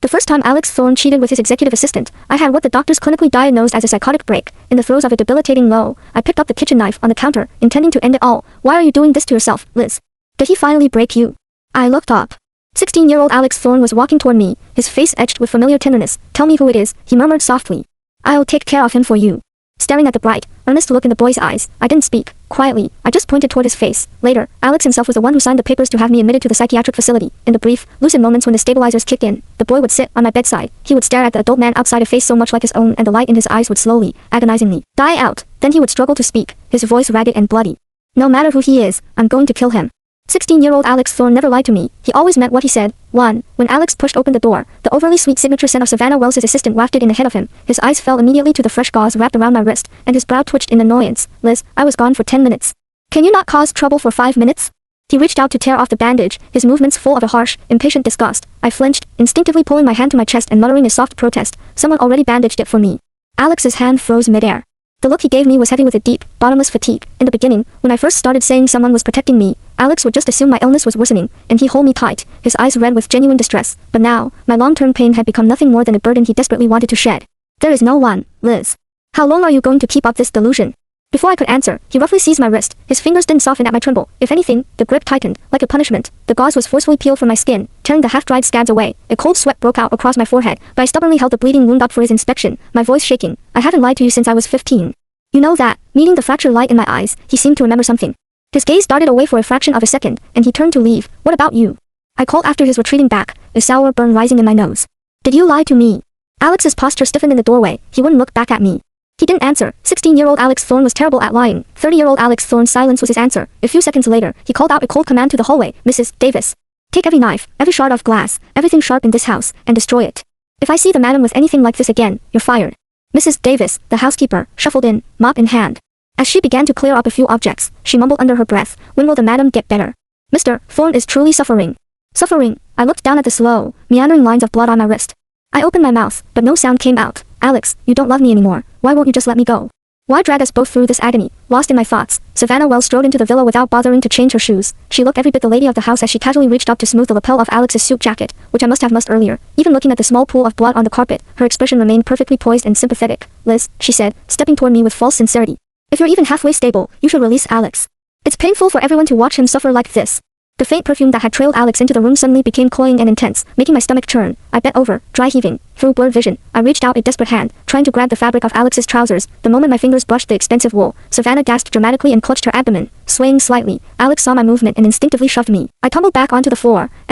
The first time Alex Thorne cheated with his executive assistant, I had what the doctors clinically diagnosed as a psychotic break. In the throes of a debilitating low, I picked up the kitchen knife on the counter, intending to end it all. Why are you doing this to yourself, Liz? Did he finally break you? I looked up. 16-year-old Alex Thorne was walking toward me, his face etched with familiar tenderness. Tell me who it is, he murmured softly. I'll take care of him for you. Staring at the bright, earnest look in the boy's eyes, I didn't speak. Quietly, I just pointed toward his face. Later, Alex himself was the one who signed the papers to have me admitted to the psychiatric facility. In the brief, lucid moments when the stabilizers kicked in, the boy would sit on my bedside. He would stare at the adult man outside, a face so much like his own, and the light in his eyes would slowly, agonizingly, die out. Then he would struggle to speak, his voice ragged and bloody. No matter who he is, I'm going to kill him. 16-year-old Alex Thorne never lied to me. He always meant what he said. 1. When Alex pushed open the door, the overly sweet signature scent of Savannah Wells' assistant wafted in ahead of him. His eyes fell immediately to the fresh gauze wrapped around my wrist, and his brow twitched in annoyance. Liz, I was gone for 10 minutes. Can you not cause trouble for 5 minutes? He reached out to tear off the bandage, his movements full of a harsh, impatient disgust. I flinched, instinctively pulling my hand to my chest and muttering a soft protest. Someone already bandaged it for me. Alex's hand froze midair. The look he gave me was heavy with a deep, bottomless fatigue. In the beginning, when I first started saying someone was protecting me, Alex would just assume my illness was worsening, and he'd hold me tight, his eyes red with genuine distress. But now, my long-term pain had become nothing more than a burden he desperately wanted to shed. There is no one, Liz. How long are you going to keep up this delusion? Before I could answer, he roughly seized my wrist. His fingers didn't soften at my tremble. If anything, the grip tightened, like a punishment. The gauze was forcefully peeled from my skin, tearing the half-dried scabs away. A cold sweat broke out across my forehead, but I stubbornly held the bleeding wound up for his inspection, my voice shaking. I haven't lied to you since I was 15. You know that. Meeting the fractured light in my eyes, he seemed to remember something. His gaze darted away for a fraction of a second, and he turned to leave. What about you? I called after his retreating back, a sour burn rising in my nose. Did you lie to me? Alex's posture stiffened in the doorway. He wouldn't look back at me. He didn't answer. 16-year-old Alex Thorne was terrible at lying. 30-year-old Alex Thorne's silence was his answer. A few seconds later, he called out a cold command to the hallway. Mrs. Davis. Take every knife, every shard of glass, everything sharp in this house, and destroy it. If I see the madam with anything like this again, you're fired. Mrs. Davis, the housekeeper, shuffled in, mop in hand. As she began to clear up a few objects, she mumbled under her breath, when will the madam get better? Mr. Thorne is truly suffering. Suffering? I looked down at the slow, meandering lines of blood on my wrist. I opened my mouth, but no sound came out. Alex, you don't love me anymore. Why won't you just let me go? Why drag us both through this agony? Lost in my thoughts, Savannah Wells strode into the villa without bothering to change her shoes. She looked every bit the lady of the house as she casually reached up to smooth the lapel of Alex's suit jacket, which I must have mussed earlier. Even looking at the small pool of blood on the carpet, her expression remained perfectly poised and sympathetic. Liz, she said, stepping toward me with false sincerity. If you're even halfway stable, you should release Alex. It's painful for everyone to watch him suffer like this. The faint perfume that had trailed Alex into the room suddenly became cloying and intense, making my stomach churn. I bent over, dry heaving. Through blurred vision, I reached out a desperate hand, trying to grab the fabric of Alex's trousers. The moment my fingers brushed the expensive wool, Savannah gasped dramatically and clutched her abdomen. Swaying slightly, Alex saw my movement and instinctively shoved me. I tumbled back onto the floor, and